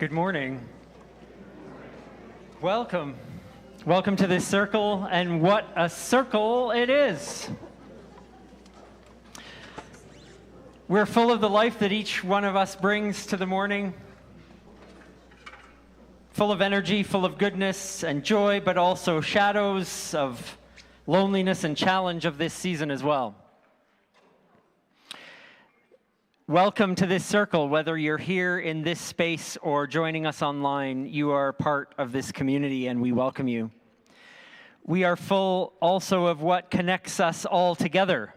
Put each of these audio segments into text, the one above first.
Good morning. Welcome. Welcome to this circle, and what a circle it is. We're full of the life that each one of us brings to the morning. Full of energy, full of goodness and joy, but also shadows of loneliness and challenge of this season as well. Welcome to this circle. Whether you're here in this space or joining us online, you are part of this community and we welcome you. We are full also of what connects us all together.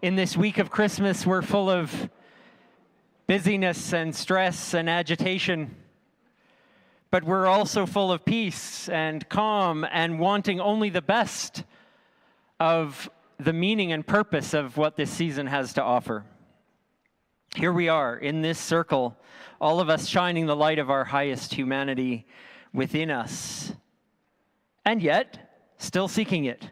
In this week of Christmas, we're full of busyness and stress and agitation, but we're also full of peace and calm and wanting only the best of the meaning and purpose of what this season has to offer. Here we are in this circle, all of us shining the light of our highest humanity within us, and yet still seeking it.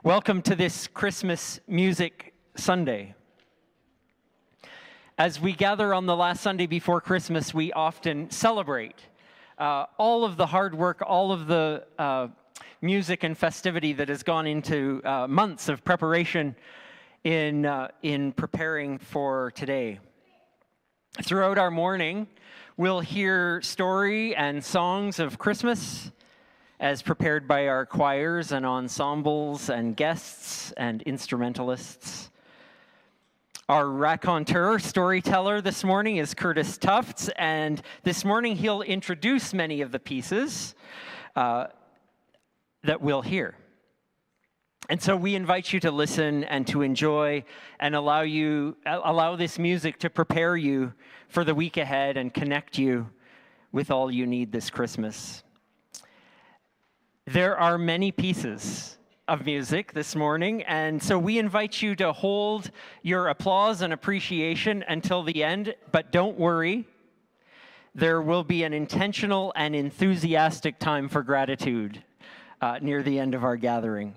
Welcome to this Christmas Music Sunday. As we gather on the last Sunday before Christmas, we often celebrate all of the hard work, all of the music and festivity that has gone into months of preparation in preparing for today. Throughout our morning, we'll hear story and songs of Christmas as prepared by our choirs and ensembles and guests and instrumentalists. Our raconteur, storyteller this morning is Curtis Tufts, and this morning he'll introduce many of the pieces that we'll hear. And so we invite you to listen and to enjoy and allow this music to prepare you for the week ahead and connect you with all you need this Christmas. There are many pieces of music this morning, and so we invite you to hold your applause and appreciation until the end, but don't worry. There will be an intentional and enthusiastic time for gratitude near the end of our gathering.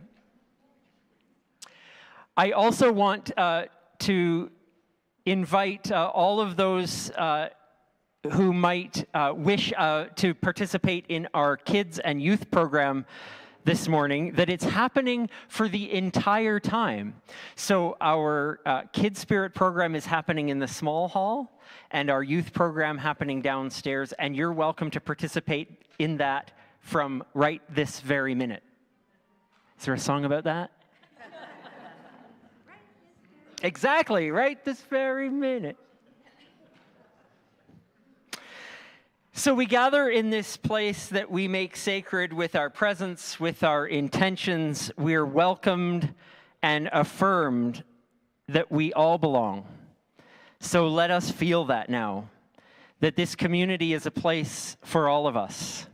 I also want to invite all of those who might wish to participate in our kids and youth program this morning, that it's happening for the entire time. So our Kids Spirit program is happening in the small hall, and our youth program happening downstairs, and you're welcome to participate in that from right this very minute. Is there a song about that? Exactly, right this very minute. So we gather in this place that we make sacred with our presence, with our intentions. We're welcomed and affirmed that we all belong. So let us feel that now, that this community is a place for all of us.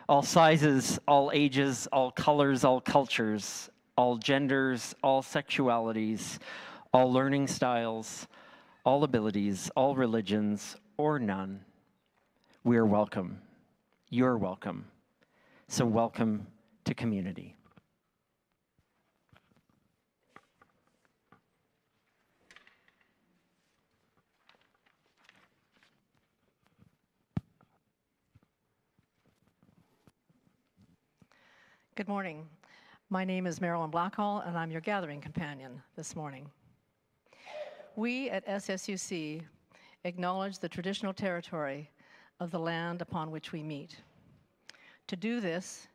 All sizes, all ages, all colors, all cultures, all genders, all sexualities, all learning styles, all abilities, all religions, or none. We are welcome. You're welcome. So welcome to community. Good morning. My name is Marilyn Blackhall, and I'm your gathering companion this morning. We at SSUC acknowledge the traditional territory of the land upon which we meet. To do this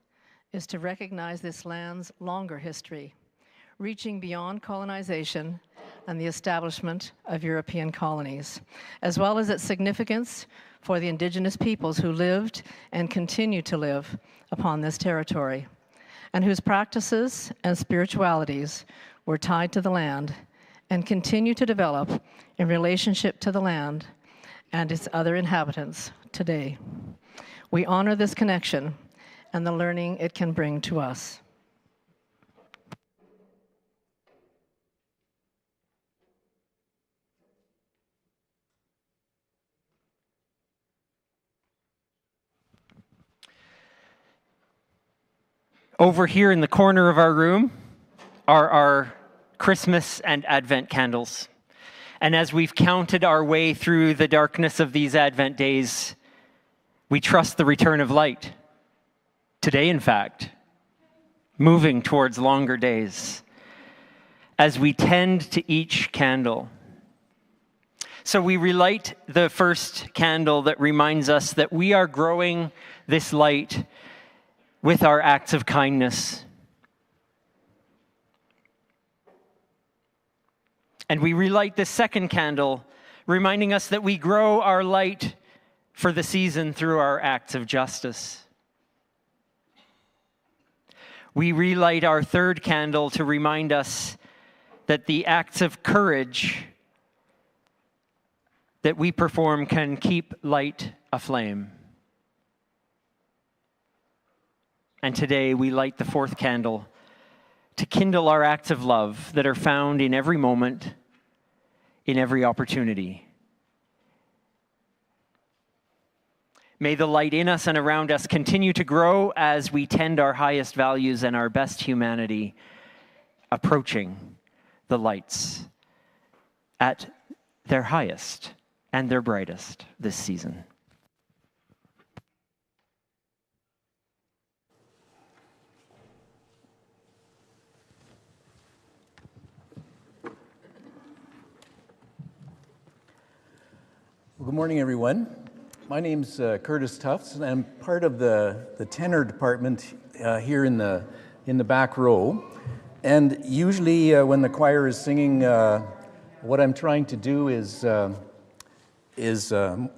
is to recognize this land's longer history, reaching beyond colonization and the establishment of European colonies, as well as its significance for the indigenous peoples who lived and continue to live upon this territory, and whose practices and spiritualities were tied to the land and continue to develop in relationship to the land and its other inhabitants today. We honor this connection and the learning it can bring to us. Over here in the corner of our room are our Christmas and Advent candles. And as we've counted our way through the darkness of these Advent days, we trust the return of light. Today, in fact, moving towards longer days as we tend to each candle. So we relight the first candle that reminds us that we are growing this light with our acts of kindness. And we relight the second candle, reminding us that we grow our light for the season through our acts of justice. We relight our third candle to remind us that the acts of courage that we perform can keep light aflame. And today we light the fourth candle to kindle our acts of love that are found in every moment, in every opportunity. May the light in us and around us continue to grow as we tend our highest values and our best humanity, approaching the lights at their highest and their brightest this season. Well, good morning, everyone. My name's Curtis Tufts, and I'm part of the tenor department here in the back row. And usually when the choir is singing, what I'm trying to do is more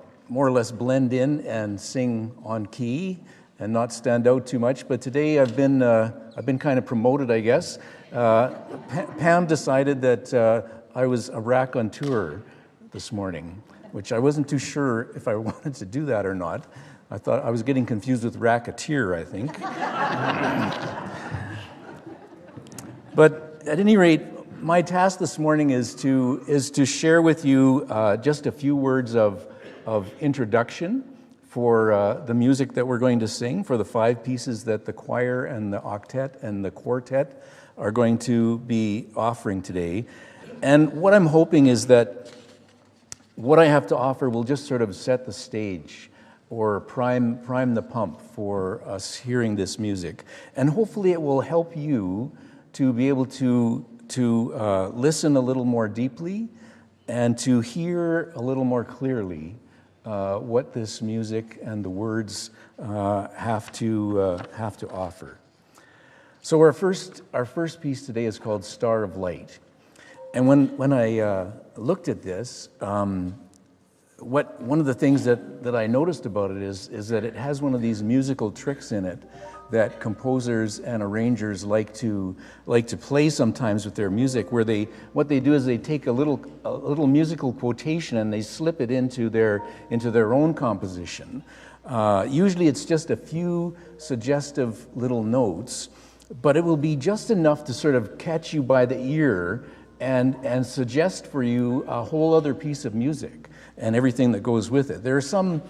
or less blend in and sing on key and not stand out too much. But today I've been kind of promoted, I guess. Pam decided that I was a raconteur this morning, which I wasn't too sure if I wanted to do that or not. I thought I was getting confused with racketeer, I think. But at any rate, my task this morning is to share with you just a few words of introduction for the music that we're going to sing, for the 5 pieces that the choir and the octet and the quartet are going to be offering today. And what I'm hoping is that what I have to offer will just sort of set the stage or prime the pump for us hearing this music. And hopefully it will help you to be able to listen a little more deeply and to hear a little more clearly what this music and the words have to offer. So our first piece today is called Star of Light. And when I looked at this, one of the things that I noticed about it is that it has one of these musical tricks in it that composers and arrangers like to play sometimes with their music, where what they do is they take a little musical quotation and they slip it into their own composition. Usually it's just a few suggestive little notes, but it will be just enough to sort of catch you by the ear and suggest for you a whole other piece of music and everything that goes with it. There are some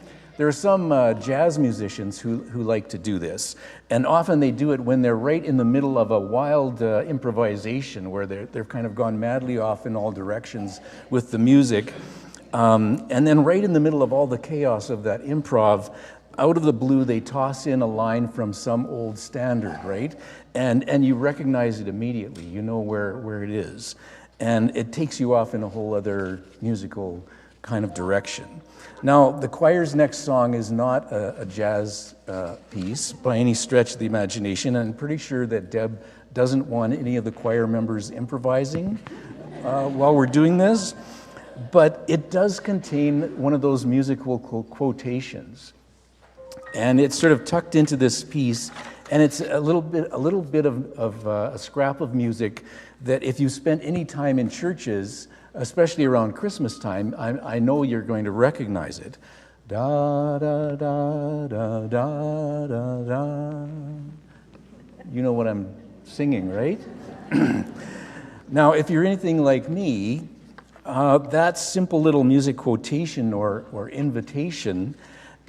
jazz musicians who like to do this, and often they do it when they're right in the middle of a wild improvisation where they've kind of gone madly off in all directions with the music. And then right in the middle of all the chaos of that improv, out of the blue, they toss in a line from some old standard, right? And you recognize it immediately. You know where it is. And it takes you off in a whole other musical kind of direction. Now, the choir's next song is not a jazz piece by any stretch of the imagination. And I'm pretty sure that Deb doesn't want any of the choir members improvising while we're doing this. But it does contain one of those musical quotations. And it's sort of tucked into this piece, and it's a little bit of a scrap of music that if you spent any time in churches, especially around Christmas time, I know you're going to recognize it. Da da da da da da da. You know what I'm singing, right? Now, if you're anything like me, that simple little music quotation or invitation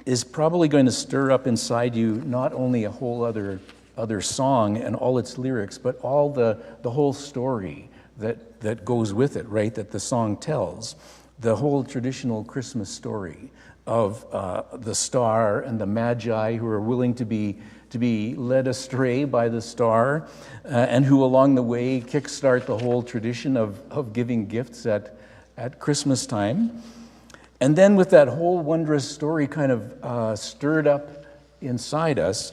is probably going to stir up inside you not only a whole other song and all its lyrics, but all the whole story that goes with it, right, that the song tells. The whole traditional Christmas story of the star and the magi who are willing to be led astray by the star, and who along the way kickstart the whole tradition of giving gifts at Christmas time. And then with that whole wondrous story kind of stirred up inside us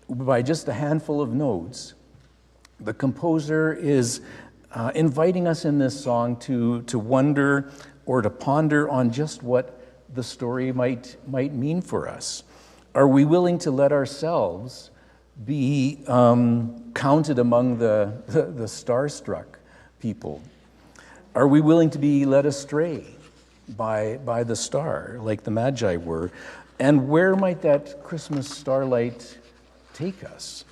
by just a handful of notes, the composer is inviting us in this song to wonder or to ponder on just what the story might mean for us. Are we willing to let ourselves be counted among the starstruck people? Are we willing to be led astray by the star, like the Magi were? And where might that Christmas starlight take us?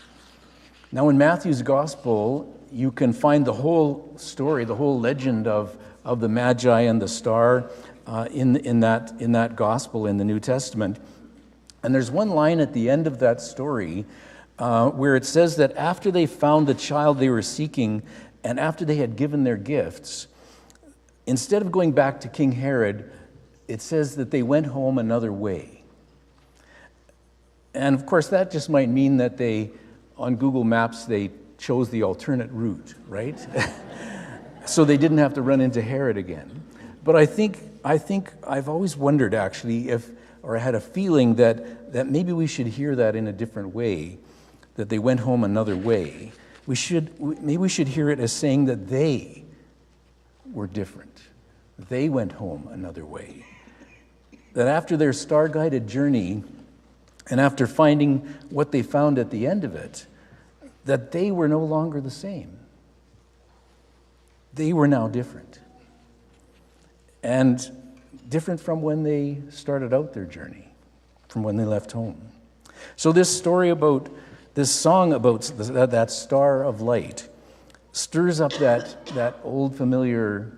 Now, in Matthew's Gospel, you can find the whole story, the whole legend of the Magi and the star in that Gospel in the New Testament. And there's one line at the end of that story where it says that after they found the child they were seeking, and after they had given their gifts, instead of going back to King Herod, it says that they went home another way. And of course, that just might mean that on Google Maps, they chose the alternate route, right? So they didn't have to run into Herod again. But I think I've always wondered, actually, or I had a feeling that maybe we should hear that in a different way, that they went home another way. Maybe we should hear it as saying that they were different. They went home another way. That after their star-guided journey, and after finding what they found at the end of it, that they were no longer the same. They were now different. And different from when they started out their journey, from when they left home. So this song about that star of light stirs up that old familiar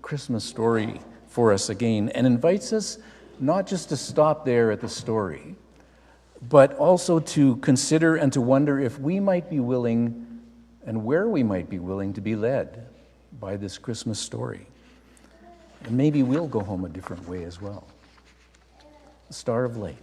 Christmas story for us again, and invites us not just to stop there at the story, but also to consider and to wonder if we might be willing, and where we might be willing, to be led by this Christmas story. And maybe we'll go home a different way as well. The Star of Light.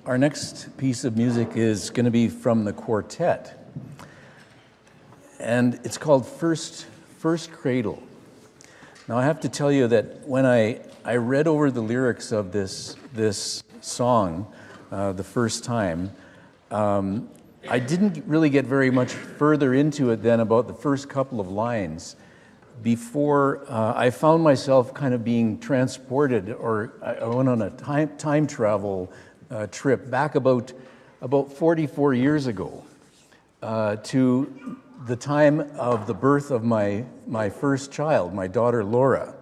Our next piece of music is going to be from the quartet, and it's called First Cradle. Now, I have to tell you that when I read over the lyrics of this song the first time, I didn't really get very much further into it than about the first couple of lines before I found myself kind of being transported, or I went on a time travel trip back about 44 years ago to the time of the birth of my first child, my daughter Laura.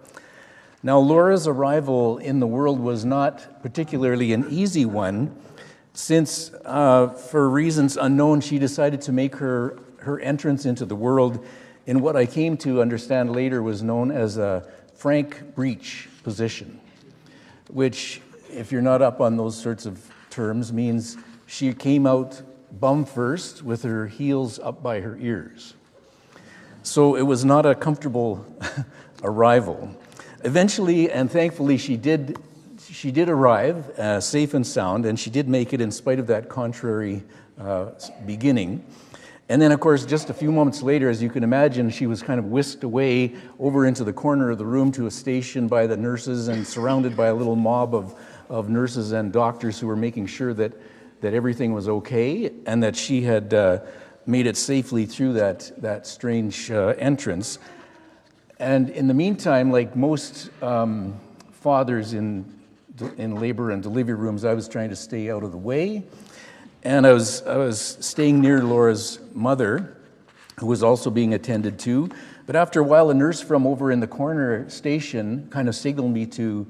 Now, Laura's arrival in the world was not particularly an easy one, since for reasons unknown, she decided to make her entrance into the world in what I came to understand later was known as a Frank breech position, which, if you're not up on those sorts of terms, means she came out bum first with her heels up by her ears. So it was not a comfortable arrival. Eventually, and thankfully, she did arrive safe and sound, and she did make it in spite of that contrary beginning. And then, of course, just a few moments later, as you can imagine, she was kind of whisked away over into the corner of the room to a station by the nurses and surrounded by a little mob of nurses and doctors who were making sure that everything was okay and that she had made it safely through that strange entrance. And in the meantime, like most fathers in labor and delivery rooms, I was trying to stay out of the way. And I was staying near Laura's mother, who was also being attended to. But after a while, a nurse from over in the corner station kind of signaled me to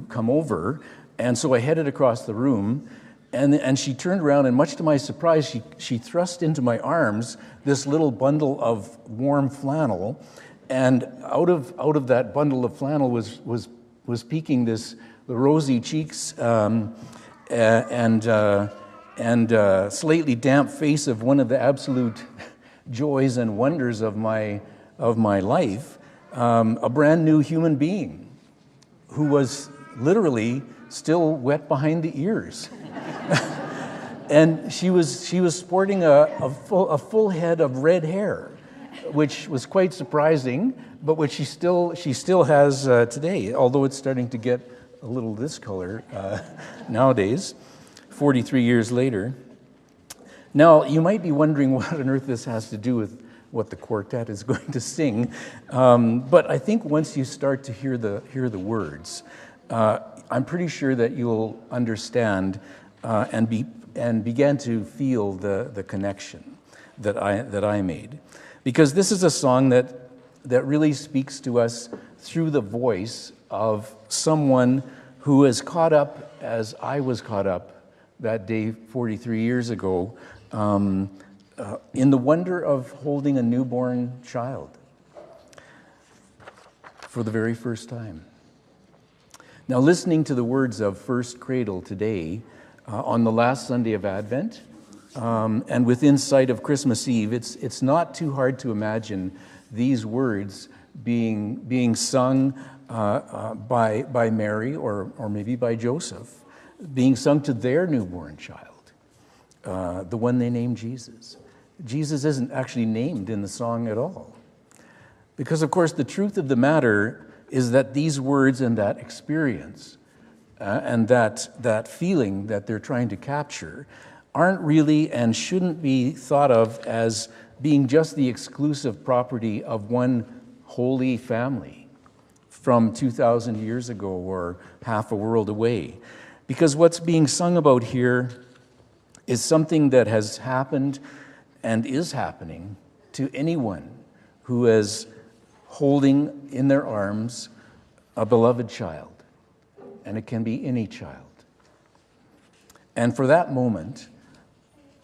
come over. And so I headed across the room, and she turned around, and much to my surprise, she thrust into my arms this little bundle of warm flannel. And out of that bundle of flannel was peeking the rosy cheeks and slightly damp face of one of the absolute joys and wonders of my life, a brand new human being who was literally still wet behind the ears. And she was sporting a full head of red hair, which was quite surprising, but which she still has today, although it's starting to get a little this color nowadays. 43 years later. Now, you might be wondering what on earth this has to do with what the quartet is going to sing, but I think once you start to hear the words, I'm pretty sure that you'll understand and begin to feel the connection that I made, because this is a song that really speaks to us through the voice of someone who is caught up as I was caught up that day 43 years ago, in the wonder of holding a newborn child for the very first time. Now, listening to the words of First Cradle today, on the last Sunday of Advent, and within sight of Christmas Eve, it's not too hard to imagine these words being sung by Mary or maybe by Joseph, being sung to their newborn child, the one they named Jesus. Jesus isn't actually named in the song at all. Because, of course, the truth of the matter is that these words and that experience and that feeling that they're trying to capture aren't really and shouldn't be thought of as being just the exclusive property of one holy family from 2,000 years ago or half a world away. Because what's being sung about here is something that has happened and is happening to anyone who is holding in their arms a beloved child. And it can be any child. And for that moment,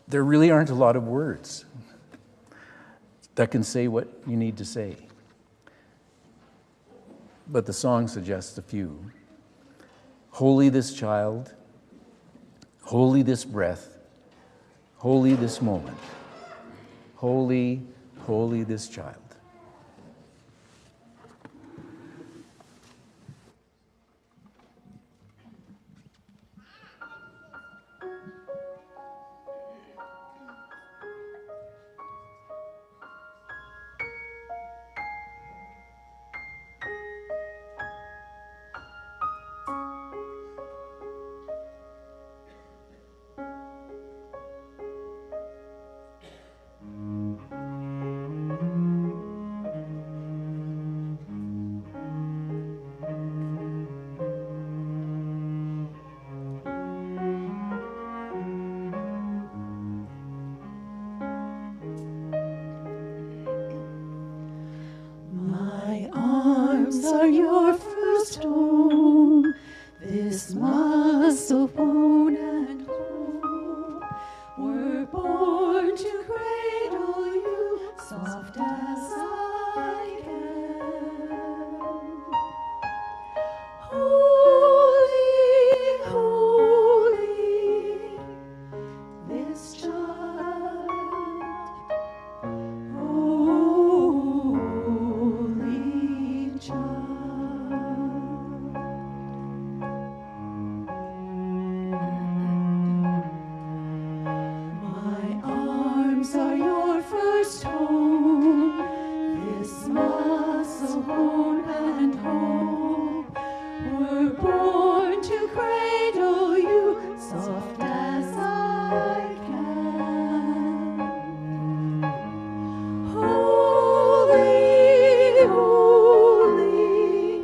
there really aren't a lot of words that can say what you need to say. But the song suggests a few. Holy this child, holy this breath, holy this moment, holy, holy this child. are your first home, this muscle bone and home. We're born to cradle you, soft as I can. Holy, holy, this child. Holy child. My arms are your first home, this muscle bone and home. We're born to cradle you, soft as I can. Holy, holy,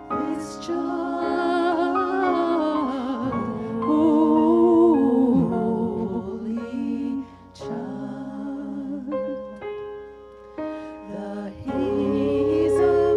this child, holy child. The haze of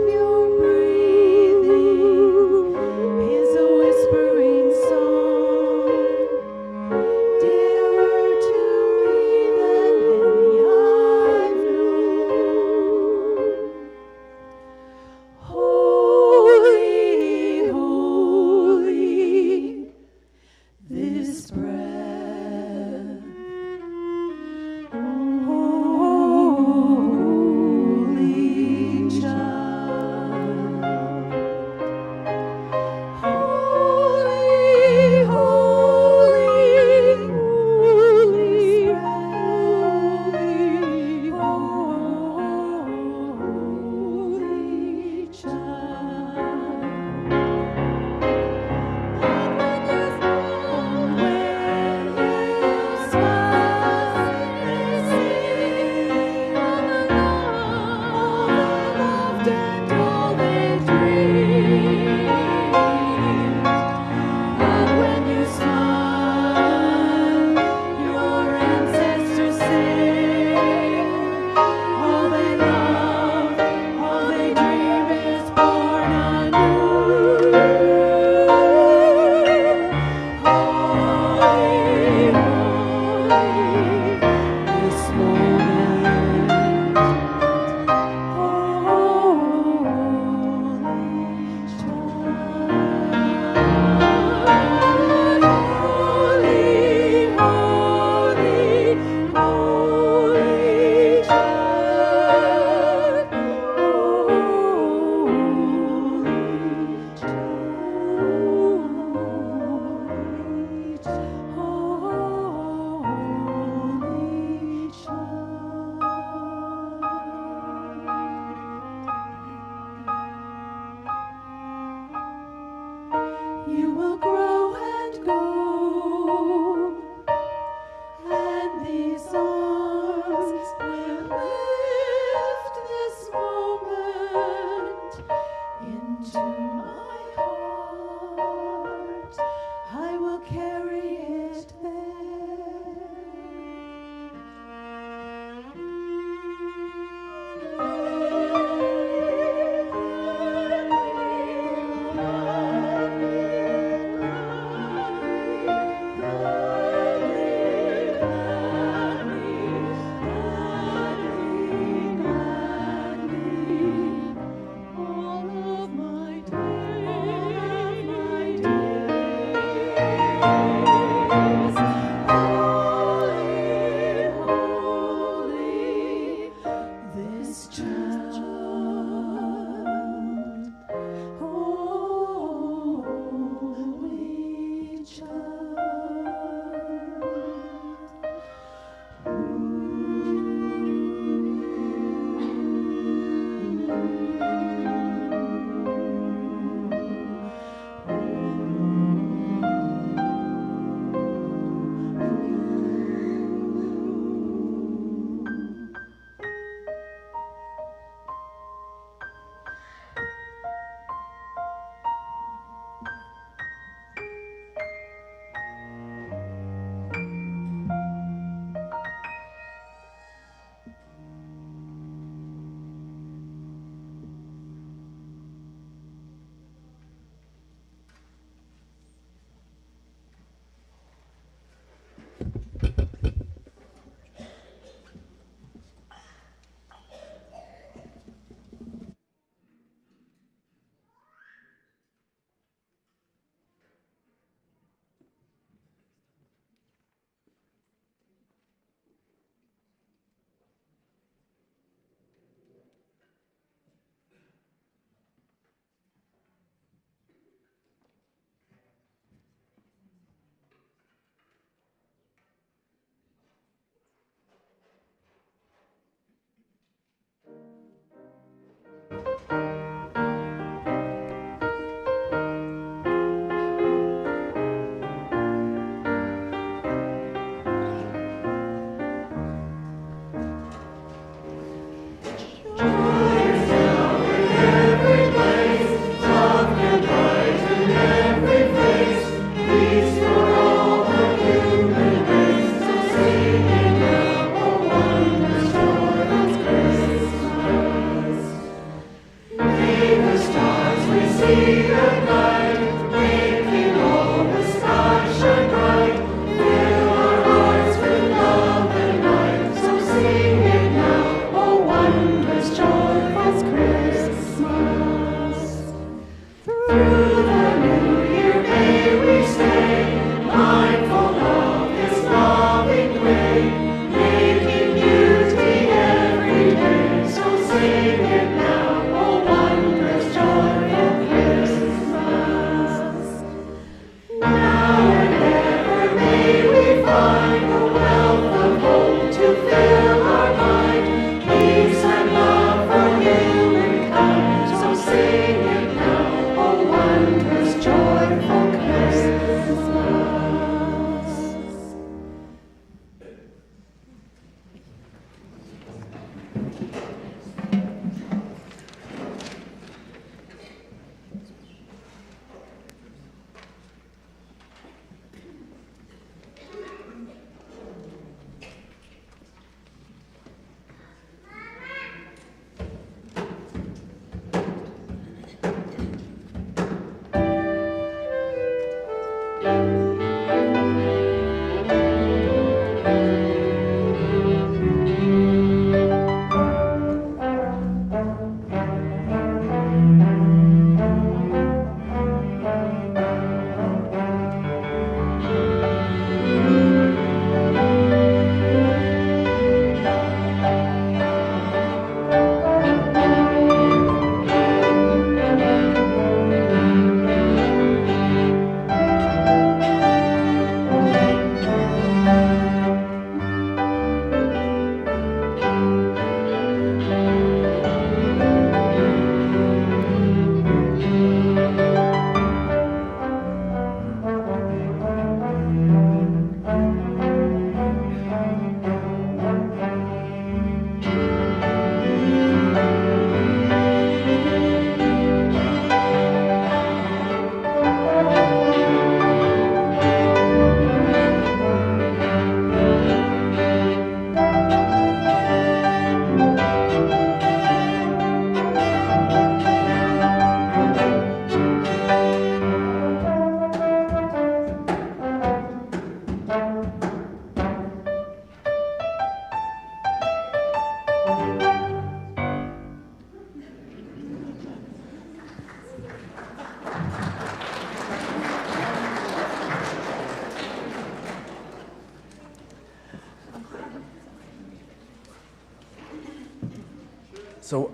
So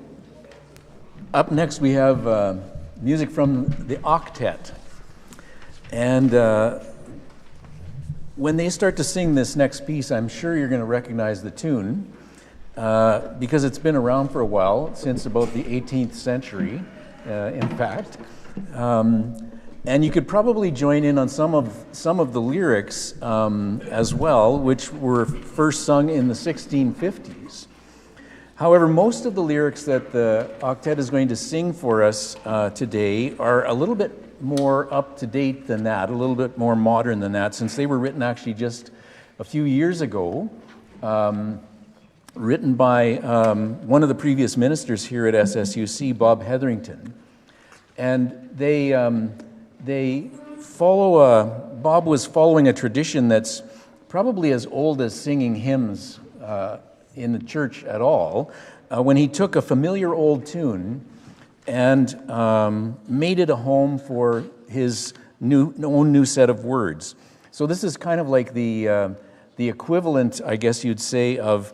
up next we have music from the octet. And when they start to sing this next piece, I'm sure you're going to recognize the tune because it's been around for a while, since about the 18th century, in fact. And you could probably join in on some of the lyrics as well, which were first sung in the 1650s. However, most of the lyrics that the octet is going to sing for us today are a little bit more up to date than that, a little bit more modern than that, since they were written actually just a few years ago, written by one of the previous ministers here at SSUC, Bob Hetherington. And they follow Bob was following a tradition that's probably as old as singing hymns in the church at all, when he took a familiar old tune and made it a home for his own new set of words. So this is kind of like the equivalent, I guess you'd say, of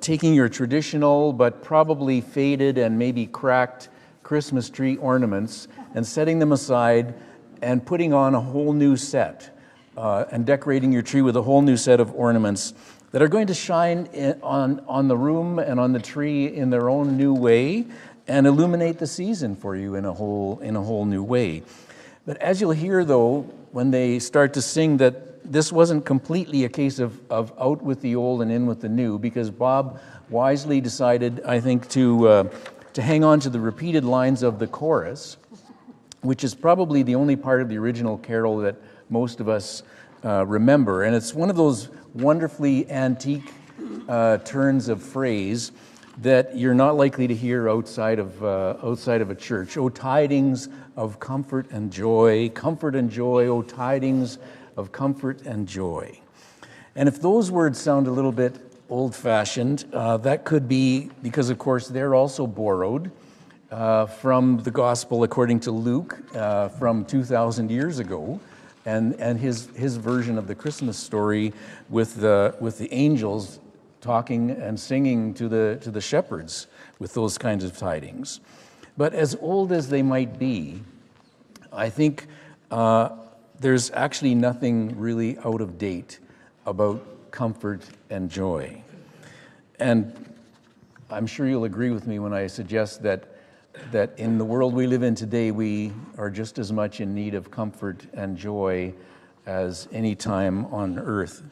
taking your traditional but probably faded and maybe cracked Christmas tree ornaments and setting them aside and putting on a whole new set and decorating your tree with a whole new set of ornaments that are going to shine on the room and on the tree in their own new way and illuminate the season for you in a whole new way. But as you'll hear, though, when they start to sing, that this wasn't completely a case of out with the old and in with the new, because Bob wisely decided, I think, to hang on to the repeated lines of the chorus, which is probably the only part of the original carol that most of us remember. And it's one of those wonderfully antique turns of phrase that you're not likely to hear outside of a church. "O tidings of comfort and joy, O tidings of comfort and joy." And if those words sound a little bit old-fashioned, that could be because, of course, they're also borrowed from the Gospel according to Luke from 2,000 years ago, and his version of the Christmas story with the angels talking and singing to the shepherds with those kinds of tidings. But as old as they might be, I think there's actually nothing really out of date about comfort and joy. And I'm sure you'll agree with me when I suggest that in the world we live in today, we are just as much in need of comfort and joy as any time on earth.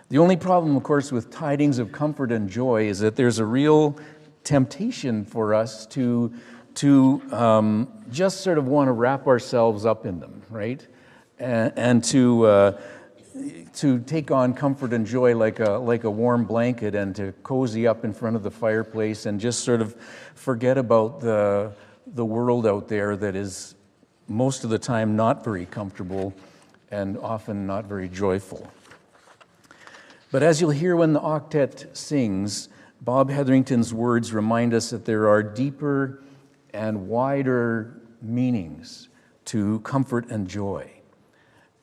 The only problem, of course, with tidings of comfort and joy is that there's a real temptation for us to just sort of want to wrap ourselves up in them, right? And to take on comfort and joy like a warm blanket, and to cozy up in front of the fireplace and just sort of forget about the world out there that is most of the time not very comfortable and often not very joyful. But as you'll hear when the octet sings, Bob Hetherington's words remind us that there are deeper and wider meanings to comfort and joy.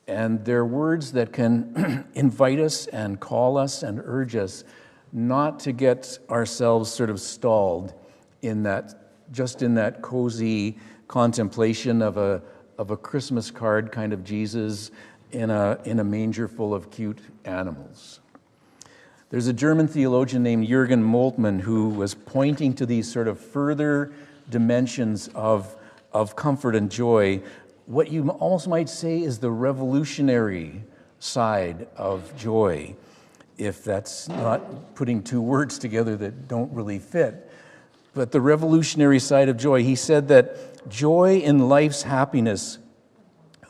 And they're words that can invite us and call us and urge us not to get ourselves sort of stalled in that cozy contemplation of a Christmas card kind of Jesus in a manger full of cute animals. There's a German theologian named Jürgen Moltmann who was pointing to these sort of further dimensions of comfort and joy, what you almost might say is the revolutionary side of joy, if that's not putting two words together that don't really fit. But the revolutionary side of joy, he said that joy in life's happiness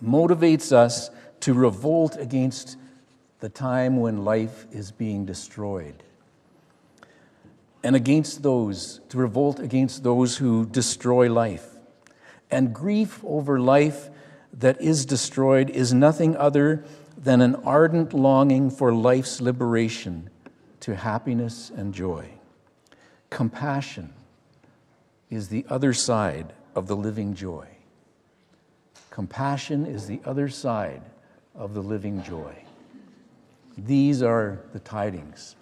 motivates us to revolt against the time when life is being destroyed, and to revolt against those who destroy life. And grief over life that is destroyed is nothing other than an ardent longing for life's liberation to happiness and joy. Compassion is the other side of the living joy. Compassion is the other side of the living joy. These are the tidings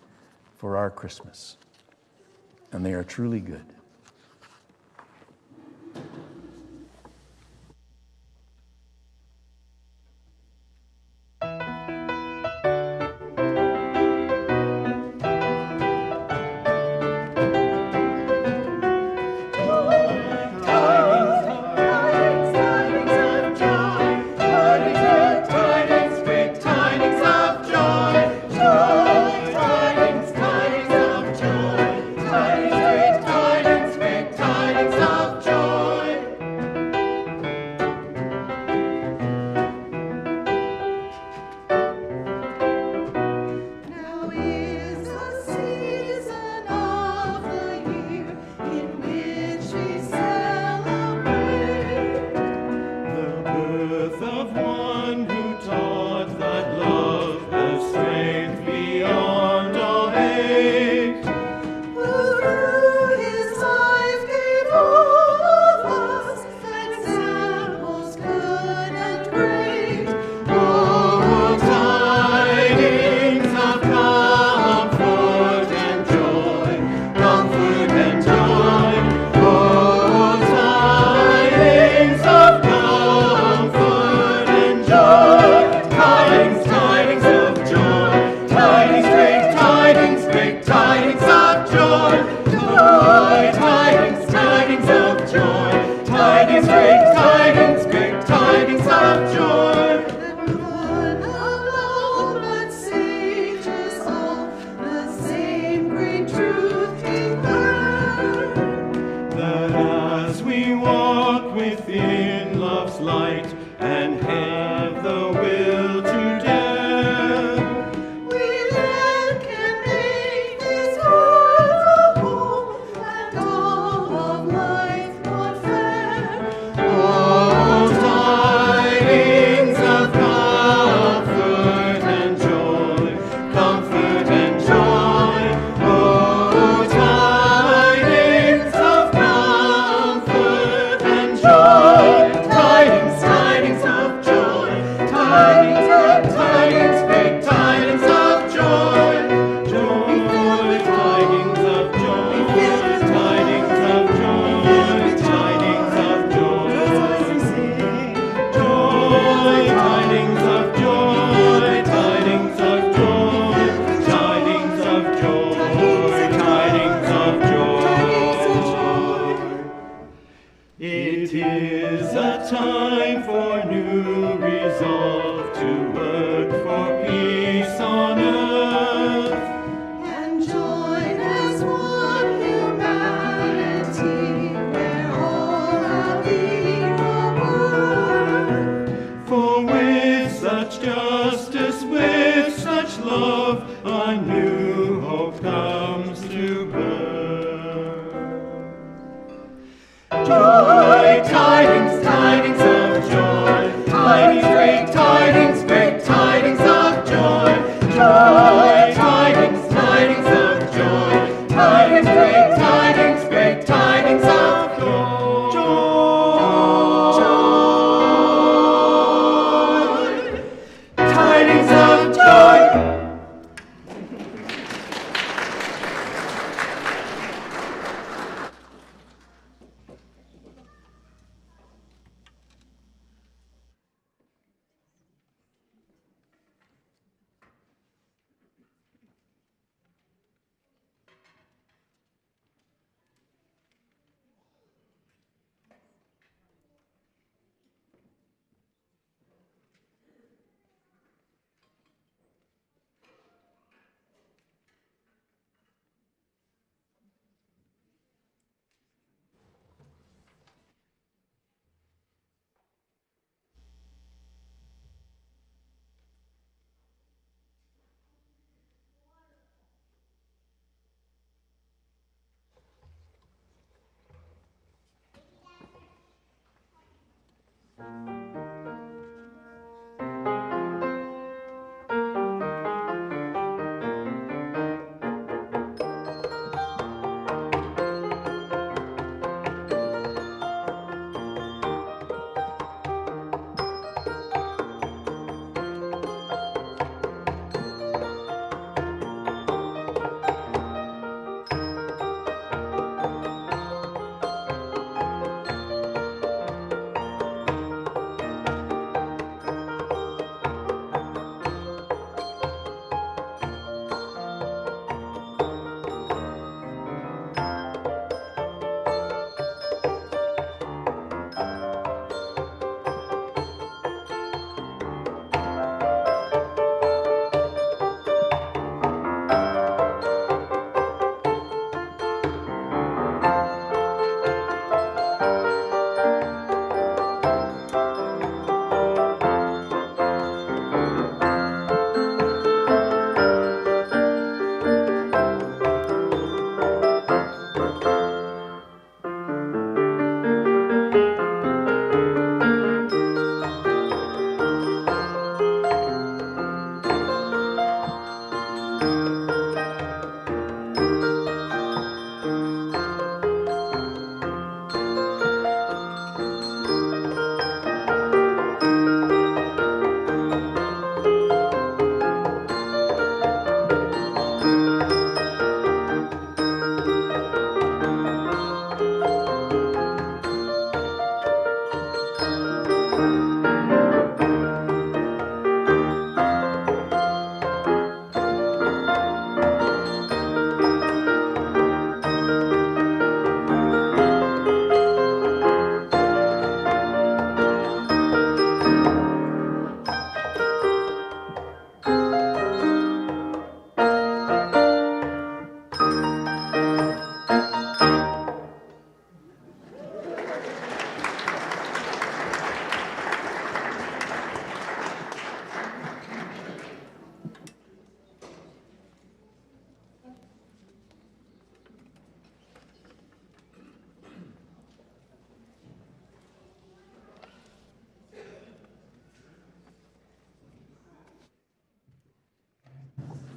for our Christmas. and they are truly good.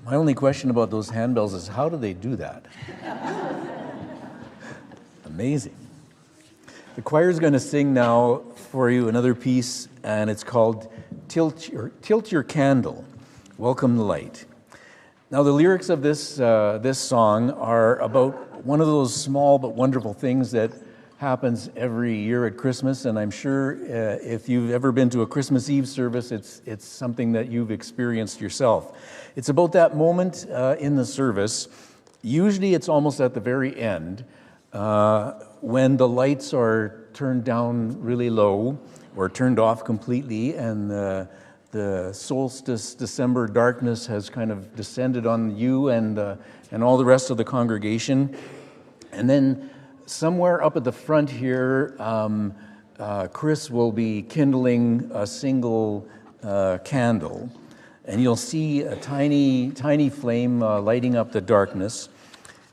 My only question about those handbells is how do they do that? Amazing. The choir is going to sing now for you another piece, and it's called Tilt Your Candle, Welcome the Light. Now, the lyrics of this song are about one of those small but wonderful things that happens every year at Christmas, and I'm sure if you've ever been to a Christmas Eve service, it's something that you've experienced yourself. It's about that moment in the service. Usually it's almost at the very end when the lights are turned down really low or turned off completely, and the solstice December darkness has kind of descended on you and all the rest of the congregation. And then somewhere up at the front here, Chris will be kindling a single candle, and you'll see a tiny flame lighting up the darkness,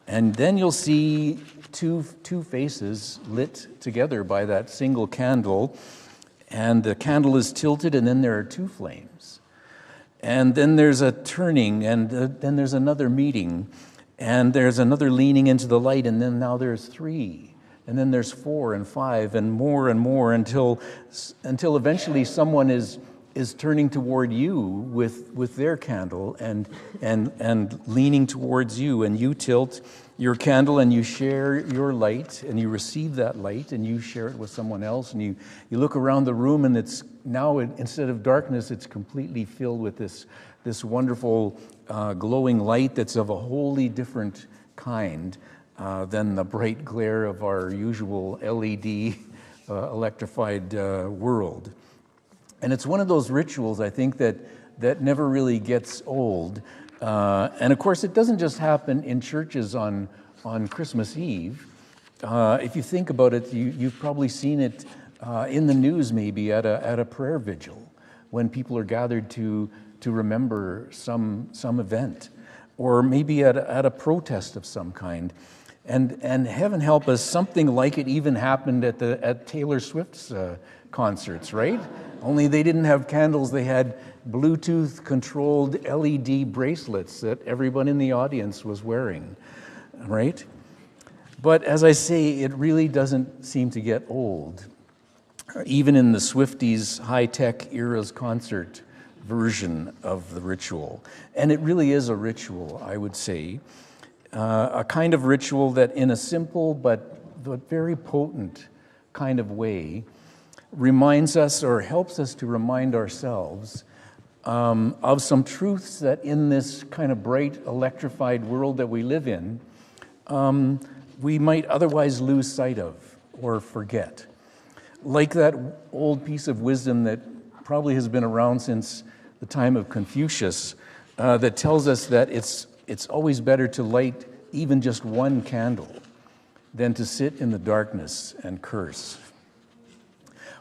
and then you'll see two faces lit together by that single candle, and the candle is tilted, and then there are two flames, and then there's a turning, and then there's another meeting, and there's another leaning into the light, and then now there's three, and then there's 4 and 5 and more until eventually someone is turning toward you with their candle and leaning towards you, and you tilt your candle and you share your light, and you receive that light and you share it with someone else, and you look around the room, and it's now, instead of darkness, it's completely filled with this wonderful glowing light that's of a wholly different kind than the bright glare of our usual LED electrified world. And it's one of those rituals, I think, that never really gets old. And of course, it doesn't just happen in churches on Christmas Eve. If you think about it, you've probably seen it in the news, maybe at a prayer vigil, when people are gathered to remember some event, or maybe at a protest of some kind. And heaven help us, something like it even happened at Taylor Swift's concerts, right? Only they didn't have candles, they had Bluetooth-controlled LED bracelets that everyone in the audience was wearing, right? But as I say, it really doesn't seem to get old, even in the Swifties' high-tech era's concert version of the ritual. And it really is a ritual, I would say, a kind of ritual that in a simple but very potent kind of way reminds us, or helps us to remind ourselves of some truths that in this kind of bright, electrified world that we live in, we might otherwise lose sight of or forget. Like that old piece of wisdom that probably has been around since the time of Confucius, that tells us that it's always better to light even just one candle than to sit in the darkness and curse.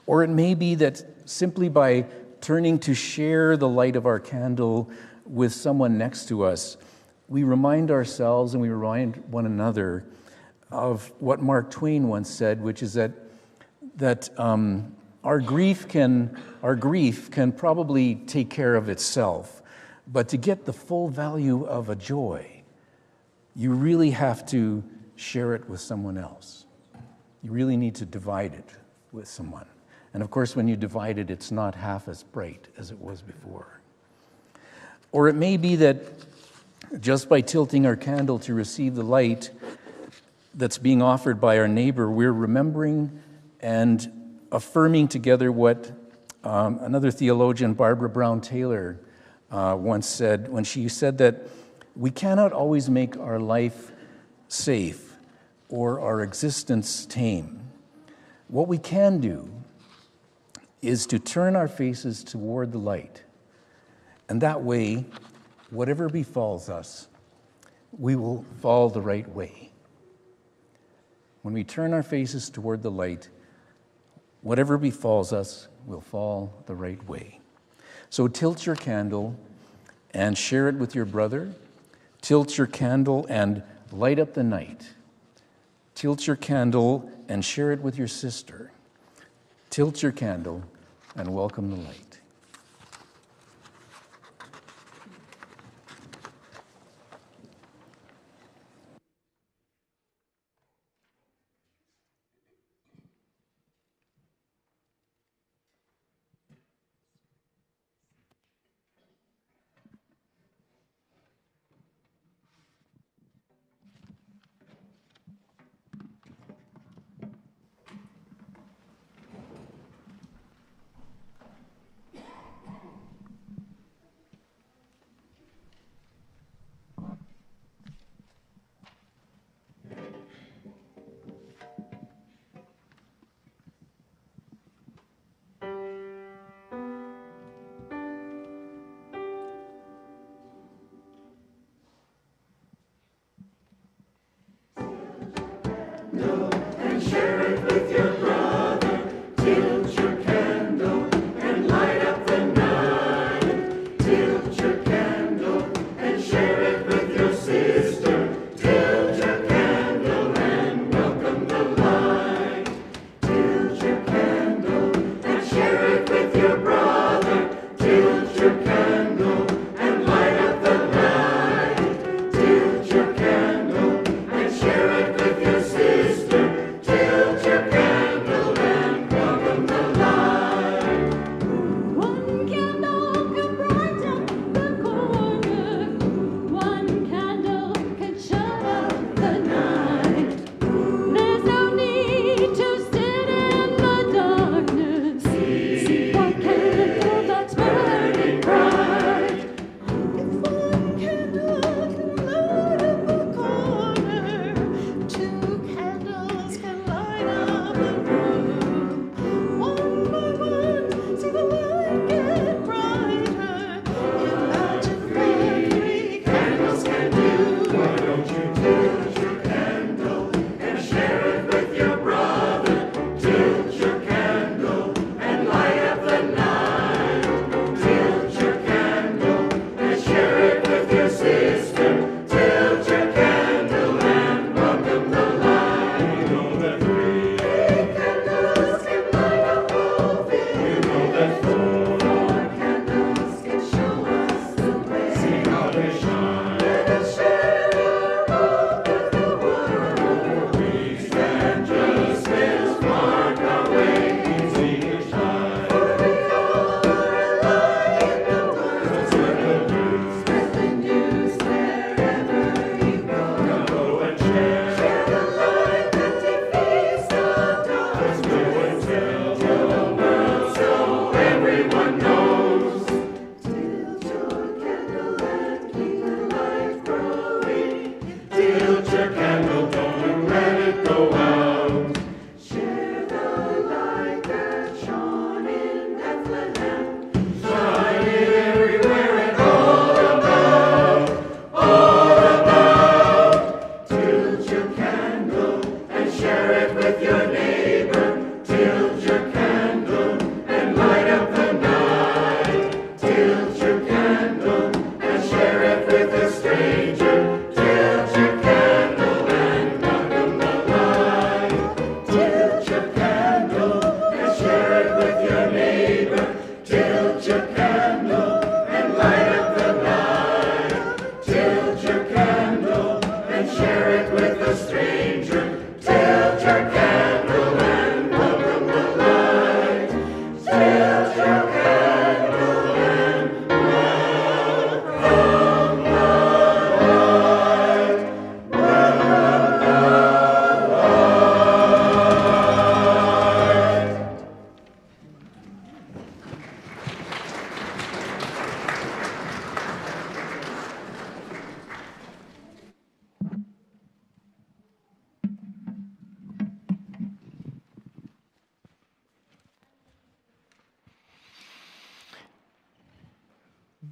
Or it may be that simply by turning to share the light of our candle with someone next to us, we remind ourselves and we remind one another of what Mark Twain once said, which is that our grief can probably take care of itself, but to get the full value of a joy, you really have to share it with someone else. You really need to divide it with someone. And of course, when you divide it, it's not half as bright as it was before. Or it may be that just by tilting our candle to receive the light that's being offered by our neighbor, we're remembering and affirming together what another theologian, Barbara Brown Taylor, once said, when she said that we cannot always make our life safe or our existence tame. What we can do is to turn our faces toward the light. And that way, whatever befalls us, we will fall the right way. When we turn our faces toward the light, whatever befalls us will fall the right way. So tilt your candle and share it with your brother. Tilt your candle and light up the night. Tilt your candle and share it with your sister. Tilt your candle and welcome the light.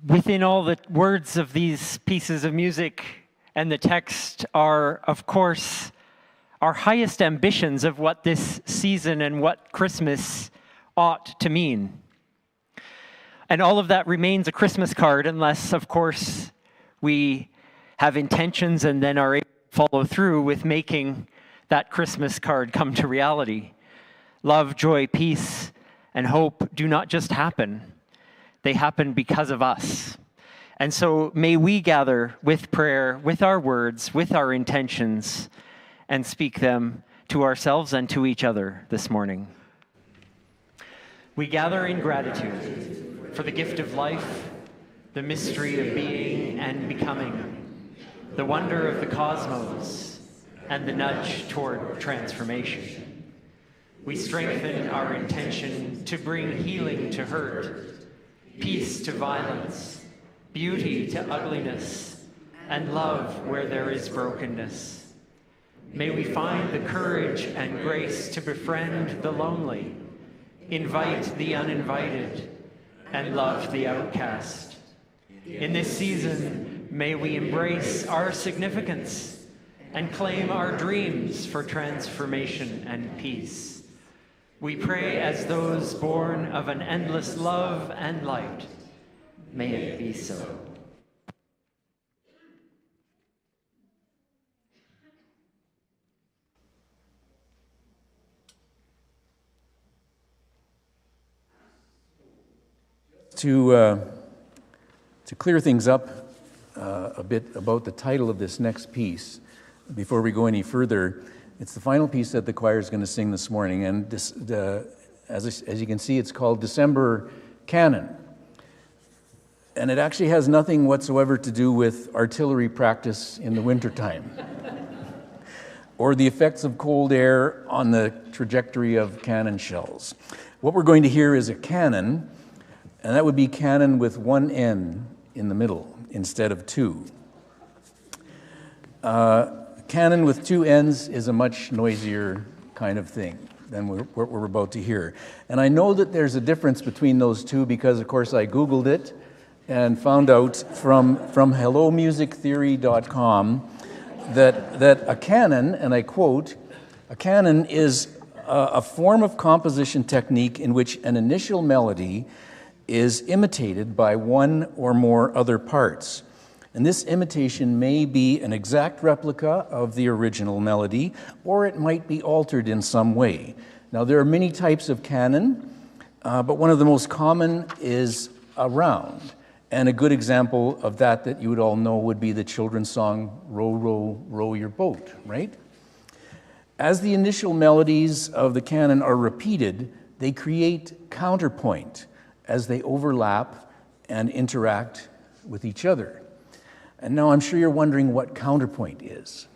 within all the words of these pieces of music and the text are, of course, our highest ambitions of what this season and what Christmas ought to mean. And all of that remains a Christmas card unless, of course, we have intentions and then are able to follow through with making that Christmas card come to reality. Love, joy, peace, and hope do not just happen. They happen because of us. And so may we gather with prayer, with our words, with our intentions, and speak them to ourselves and to each other this morning. We gather in gratitude for the gift of life, the mystery of being and becoming, the wonder of the cosmos, and the nudge toward transformation. We strengthen our intention to bring healing to hurt, peace to violence, beauty to ugliness, and love where there is brokenness. May we find the courage and grace to befriend the lonely, invite the uninvited, and love the outcast. In this season, may we embrace our significance and claim our dreams for transformation and peace. We pray as those born of an endless love and light. May it be so. To clear things up a bit about the title of this next piece, before we go any further, it's the final piece that the choir is going to sing this morning, and as you can see, it's called December Canon. And it actually has nothing whatsoever to do with artillery practice in the wintertime or the effects of cold air on the trajectory of cannon shells. What we're going to hear is a canon, and that would be canon with one N in the middle instead of two. Canon with two N's is a much noisier kind of thing than what we're about to hear. And I know that there's a difference between those two because, of course, I Googled it and found out from hellomusictheory.com that a canon, and I quote, a canon is a form of composition technique in which an initial melody is imitated by one or more other parts. And this imitation may be an exact replica of the original melody, or it might be altered in some way. Now, there are many types of canon, but one of the most common is a round. And a good example of that you would all know would be the children's song, Row, Row, Row Your Boat, right? As the initial melodies of the canon are repeated, they create counterpoint as they overlap and interact with each other. And now I'm sure you're wondering what counterpoint is.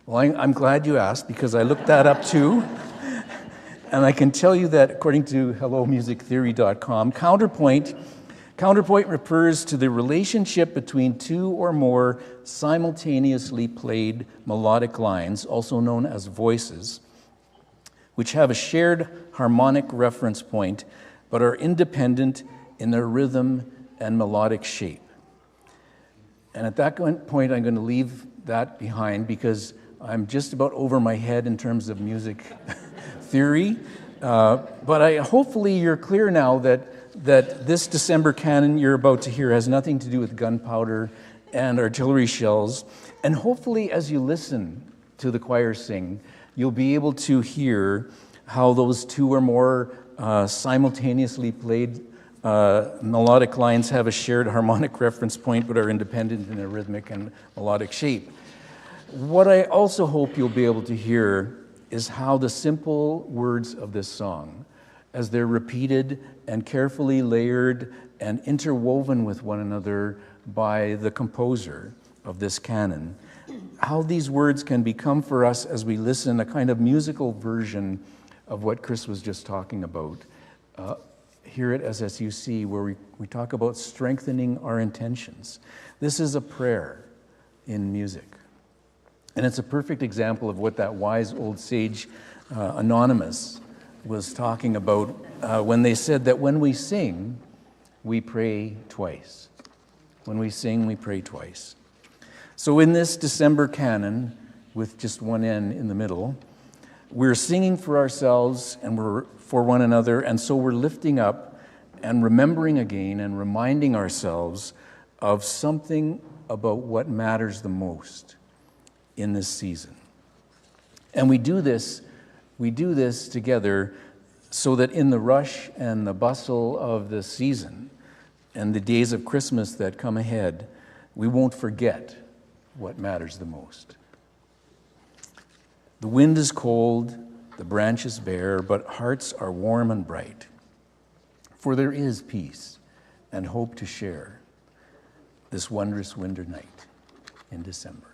Well, I'm glad you asked because I looked that up too. And I can tell you that according to hellomusictheory.com, counterpoint refers to the relationship between two or more simultaneously played melodic lines, also known as voices, which have a shared harmonic reference point but are independent in their rhythm and melodic shape. And at that point, I'm going to leave that behind because I'm just about over my head in terms of music theory. But hopefully you're clear now that this December canon you're about to hear has nothing to do with gunpowder and artillery shells. And hopefully as you listen to the choir sing, you'll be able to hear how those two or more simultaneously played melodic lines have a shared harmonic reference point but are independent in their rhythmic and melodic shape. What I also hope you'll be able to hear is how the simple words of this song, as they're repeated and carefully layered and interwoven with one another by the composer of this canon, how these words can become for us as we listen a kind of musical version of what Chris was just talking about here at SSUC, where we talk about strengthening our intentions. This is a prayer in music. And it's a perfect example of what that wise old sage Anonymous was talking about when they said that when we sing, we pray twice. When we sing, we pray twice. So in this December canon, with just one N in the middle, we're singing for ourselves and we're for one another, and so we're lifting up and remembering again and reminding ourselves of something about what matters the most in this season. And we do this together so that in the rush and the bustle of the season and the days of Christmas that come ahead, we won't forget what matters the most. The wind is cold, the branches bare, but hearts are warm and bright. For there is peace and hope to share this wondrous winter night in December.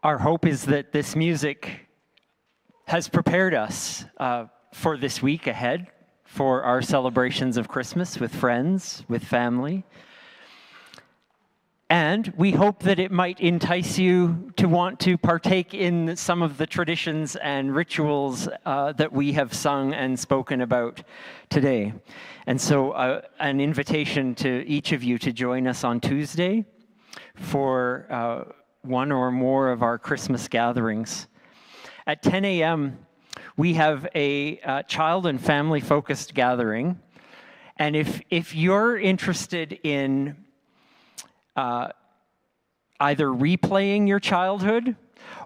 Our hope is that this music has prepared us for this week ahead, for our celebrations of Christmas with friends, with family. And we hope that it might entice you to want to partake in some of the traditions and rituals that we have sung and spoken about today. And so an invitation to each of you to join us on Tuesday for one or more of our Christmas gatherings. At 10 a.m., We have a child and family-focused gathering. And if you're interested in either replaying your childhood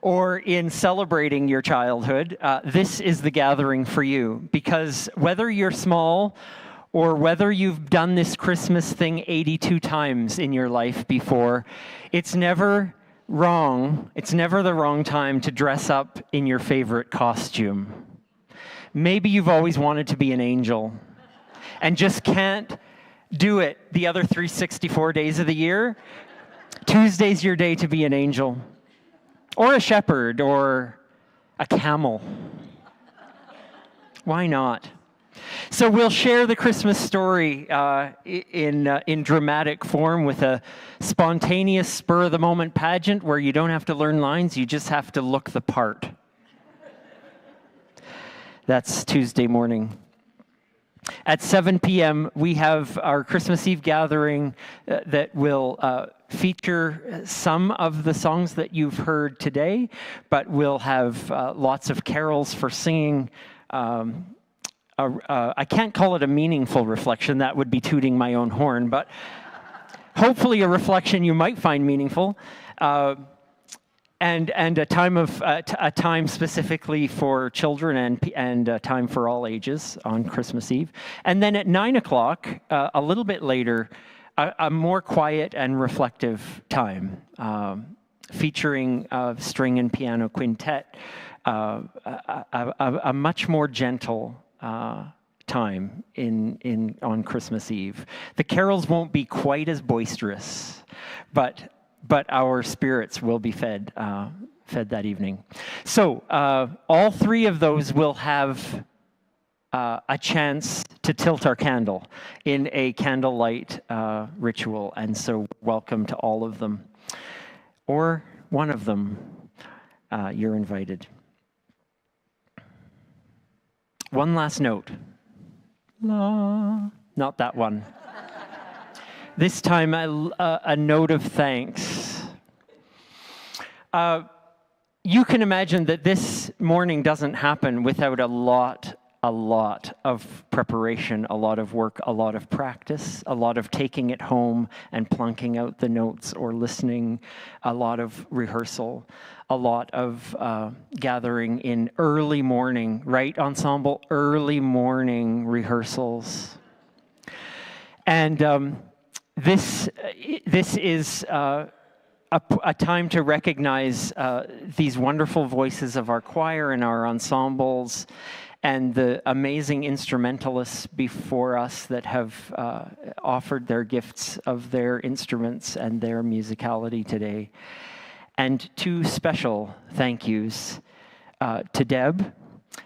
or in celebrating your childhood, this is the gathering for you. Because whether you're small or whether you've done this Christmas thing 82 times in your life before, it's never wrong. It's never the wrong time to dress up in your favorite costume. Maybe you've always wanted to be an angel and just can't do it the other 364 days of the year. Tuesday's your day to be an angel, or a shepherd, or a camel. Why not? So we'll share the Christmas story in dramatic form with a spontaneous, spur-of-the-moment pageant where you don't have to learn lines, you just have to look the part. That's Tuesday morning. At 7 p.m., we have our Christmas Eve gathering that will feature some of the songs that you've heard today, but we'll have lots of carols for singing. I can't call it a meaningful reflection, that would be tooting my own horn, but hopefully a reflection you might find meaningful. And a time specifically for children and a time for all ages on Christmas Eve. And then at 9 o'clock, a little bit later, a more quiet and reflective time, featuring a string and piano quintet, a much more gentle time on Christmas Eve. The carols won't be quite as boisterous, but our spirits will be fed that evening. So all three of those will have a chance to tilt our candle in a candlelight ritual, and so welcome to all of them. Or one of them, you're invited. One last note. La. Not that one. This time, a note of thanks. You can imagine that this morning doesn't happen without a lot of preparation, a lot of work, a lot of practice, a lot of taking it home and plunking out the notes or listening, a lot of rehearsal, a lot of gathering in early morning, right, ensemble? Early morning rehearsals. And this is a time to recognize these wonderful voices of our choir and our ensembles and the amazing instrumentalists before us that have offered their gifts of their instruments and their musicality today. And two special thank yous to Deb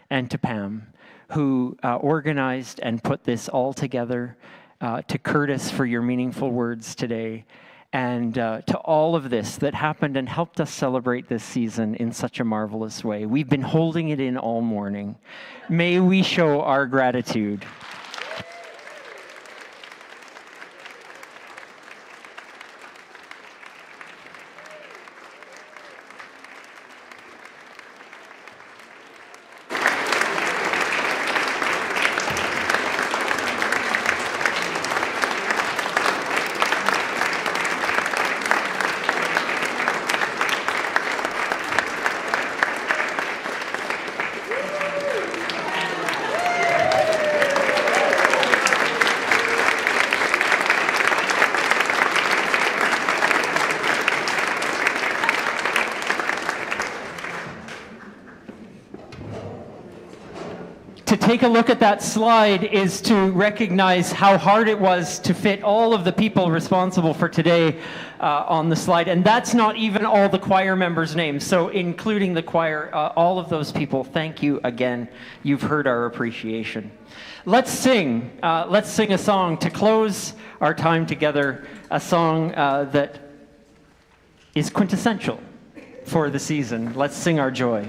and to Pam, who organized and put this all together, to Curtis for your meaningful words today, and to all of this that happened and helped us celebrate this season in such a marvelous way. We've been holding it in all morning. May we show our gratitude. To take a look at that slide is to recognize how hard it was to fit all of the people responsible for today on the slide. And that's not even all the choir members' names. So including the choir, all of those people, thank you again. You've heard our appreciation. Let's sing a song to close our time together, a song that is quintessential for the season. Let's sing our joy.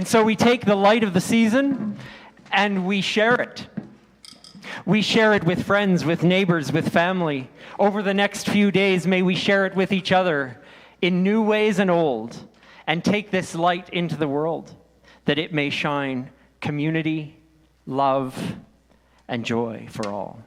And so we take the light of the season and we share it. We share it with friends, with neighbors, with family. Over the next few days, may we share it with each other in new ways and old, and take this light into the world, that it may shine community, love, and joy for all.